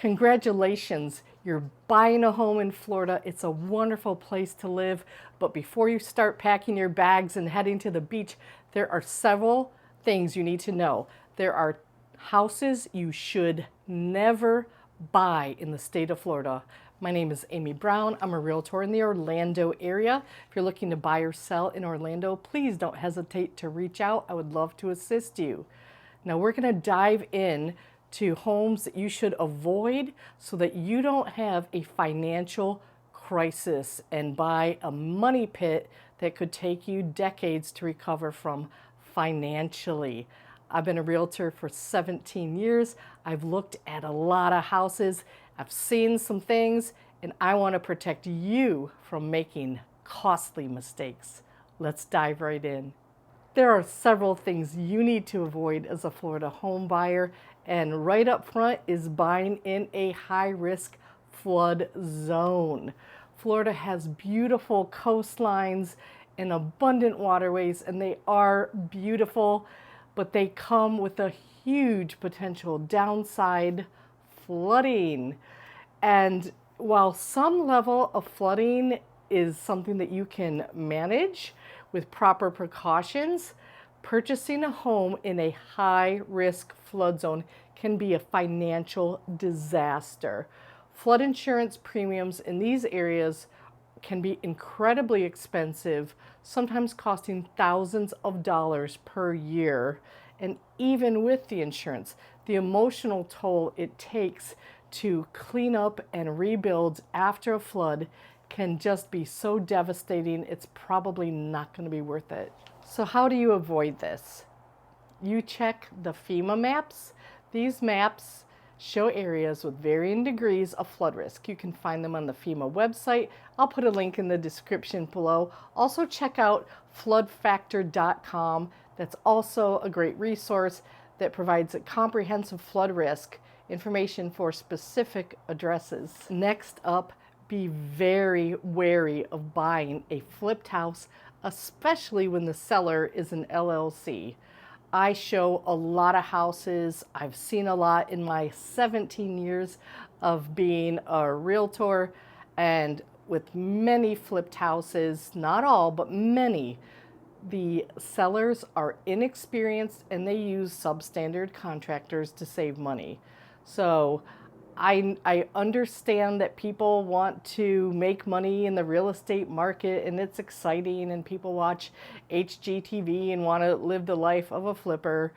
Congratulations, you're buying a home in Florida. It's a wonderful place to live. But before you start packing your bags and heading to the beach, there are several things you need to know. There are houses you should never buy in the state of Florida. My name is Amy Brown. I'm a realtor in the Orlando area. If you're looking to buy or sell in Orlando, please don't hesitate to reach out. I would love to assist you. Now we're going to dive in to homes that you should avoid so that you don't have a financial crisis and buy a money pit that could take you decades to recover from financially. I've been a realtor for 17 years. I've looked at a lot of houses. I've seen some things, and I want to protect you from making costly mistakes. Let's dive right in. There are several things you need to avoid as a Florida home buyer, and right up front is buying in a high-risk flood zone. Florida has beautiful coastlines and abundant waterways, and they are beautiful, but they come with a huge potential downside: flooding. And while some level of flooding is something that you can manage with proper precautions, purchasing a home in a high-risk flood zone can be a financial disaster. Flood insurance premiums in these areas can be incredibly expensive, sometimes costing thousands of dollars per year. And even with the insurance, the emotional toll it takes to clean up and rebuild after a flood can just be so devastating, it's probably not going to be worth it. So how do you avoid this? You check the FEMA maps. These maps show areas with varying degrees of flood risk. You can find them on the FEMA website. I'll put a link in the description below. Also check out floodfactor.com. That's also a great resource that provides a comprehensive flood risk information for specific addresses. Next up, be very wary of buying a flipped house, especially when the seller is an LLC. I show a lot of houses. I've seen a lot in my 17 years of being a realtor, and with many flipped houses, not all, but many, the sellers are inexperienced and they use substandard contractors to save money. So I understand that people want to make money in the real estate market and it's exciting, and people watch HGTV and want to live the life of a flipper,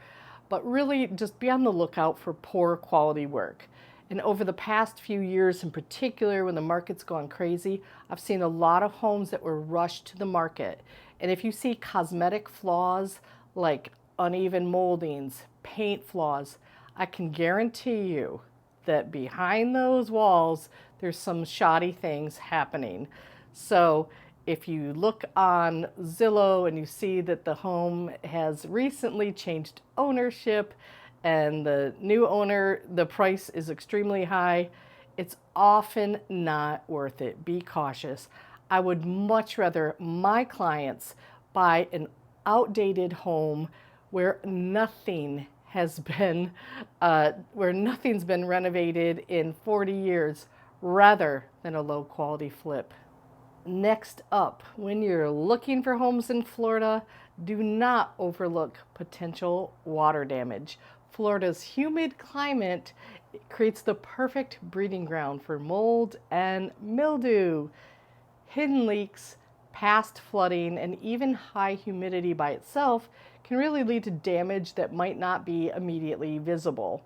but really just be on the lookout for poor quality work. And over the past few years in particular, when the market's gone crazy, I've seen a lot of homes that were rushed to the market. And if you see cosmetic flaws like uneven moldings, paint flaws, I can guarantee you that behind those walls, there's some shoddy things happening. So if you look on Zillow and you see that the home has recently changed ownership and the new owner, the price is extremely high, it's often not worth it. Be cautious. I would much rather my clients buy an outdated home where nothing's been renovated in 40 years rather than a low quality flip. Next up, when you're looking for homes in Florida, do not overlook potential water damage. Florida's humid climate creates the perfect breeding ground for mold and mildew. Hidden leaks, past flooding, and even high humidity by itself can really lead to damage that might not be immediately visible.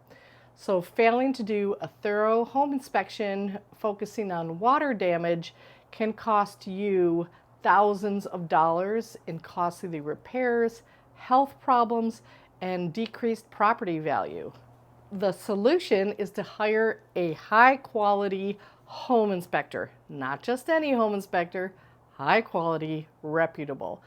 So failing to do a thorough home inspection focusing on water damage can cost you thousands of dollars in costly repairs, health problems, and decreased property value. The solution is to hire a high-quality home inspector, not just any home inspector, high quality, reputable.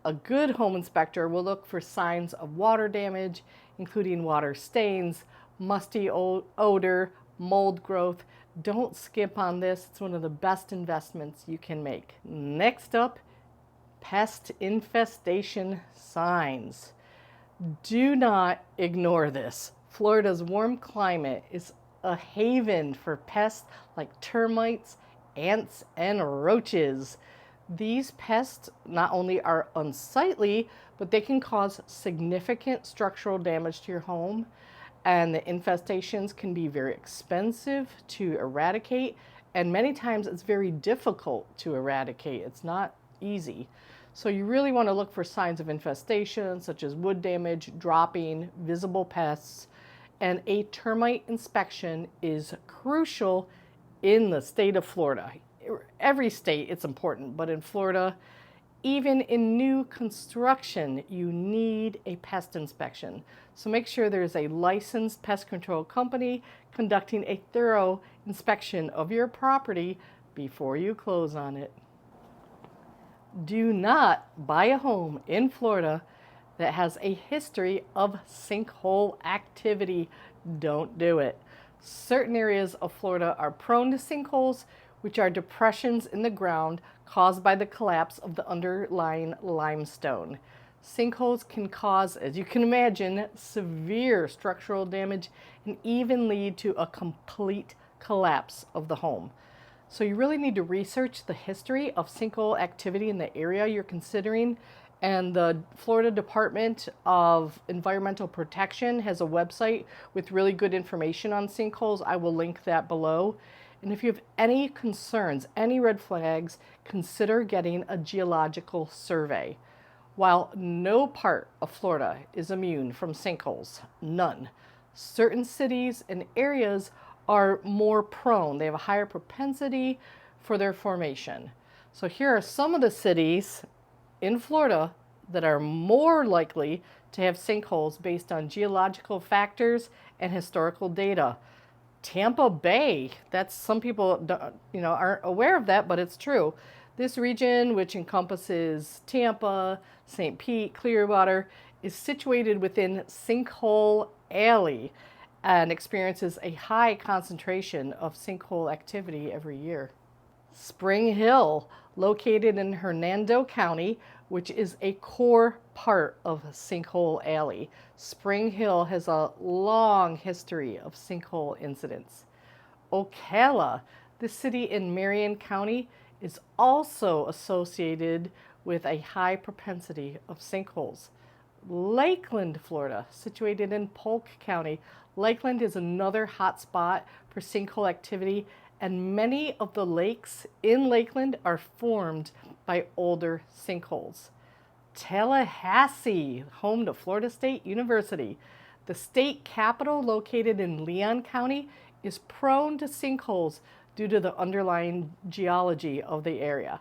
A good home inspector will look for signs of water damage, including water stains, musty odor, mold growth. Don't skip on this. It's one of the best investments you can make. Next up, pest infestation signs. Do not ignore this. Florida's warm climate is a haven for pests like termites, ants, and roaches. These pests not only are unsightly, but they can cause significant structural damage to your home, and the infestations can be very expensive to eradicate, and many times it's very difficult to eradicate. It's not easy. So you really want to look for signs of infestation, such as wood damage, dropping, visible pests, and a termite inspection is crucial in the state of Florida. Every state it's important, but in Florida, even in new construction, you need a pest inspection. So make sure there's a licensed pest control company conducting a thorough inspection of your property before you close on it. Do not buy a home in Florida that has a history of sinkhole activity. Don't do it. Certain areas of Florida are prone to sinkholes, which are depressions in the ground caused by the collapse of the underlying limestone. Sinkholes can cause, as you can imagine, severe structural damage and even lead to a complete collapse of the home. So you really need to research the history of sinkhole activity in the area you're considering. And the Florida Department of Environmental Protection has a website with really good information on sinkholes. I will link that below. And if you have any concerns, any red flags, consider getting a geological survey. While no part of Florida is immune from sinkholes, none, certain cities and areas are more prone. They have a higher propensity for their formation. So here are some of the cities in Florida that are more likely to have sinkholes based on geological factors and historical data. Tampa Bay, that's some people aren't aware of that, but it's true. This region, which encompasses Tampa, St. Pete, Clearwater, is situated within Sinkhole Alley and experiences a high concentration of sinkhole activity every year. Spring Hill, located in Hernando County, which is a core part of Sinkhole Alley. Spring Hill has a long history of sinkhole incidents. Ocala, the city in Marion County, is also associated with a high propensity of sinkholes. Lakeland, Florida, situated in Polk County. Lakeland is another hot spot for sinkhole activity, and many of the lakes in Lakeland are formed by older sinkholes. Tallahassee, home to Florida State University. The state capital, located in Leon County, is prone to sinkholes due to the underlying geology of the area.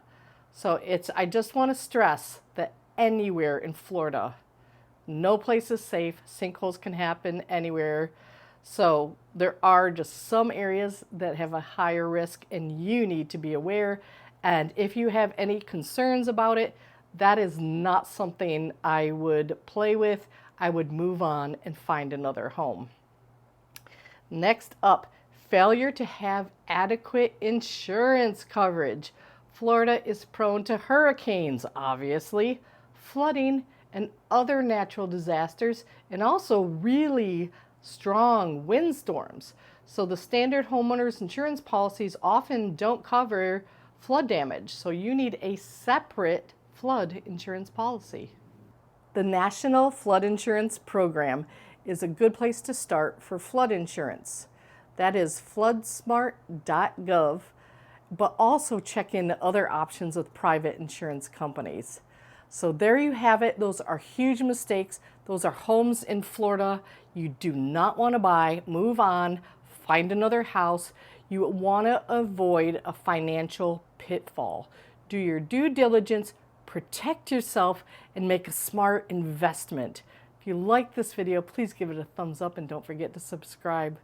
So I just want to stress that anywhere in Florida, no place is safe. Sinkholes can happen anywhere. So there are just some areas that have a higher risk, and you need to be aware. And if you have any concerns about it, that is not something I would play with. I would move on and find another home. Next up, failure to have adequate insurance coverage. Florida is prone to hurricanes, obviously, flooding, and other natural disasters, and also really strong windstorms. So the standard homeowners insurance policies often don't cover flood damage. So you need a separate flood insurance policy. The National Flood Insurance Program is a good place to start for flood insurance. That is floodsmart.gov, but also check in other options with private insurance companies. So there you have it. Those are huge mistakes. Those are homes in Florida you do not want to buy. Move on, find another house. You want to avoid a financial pitfall. Do your due diligence, protect yourself, and make a smart investment. If you like this video, please give it a thumbs up and don't forget to subscribe.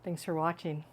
Thanks for watching.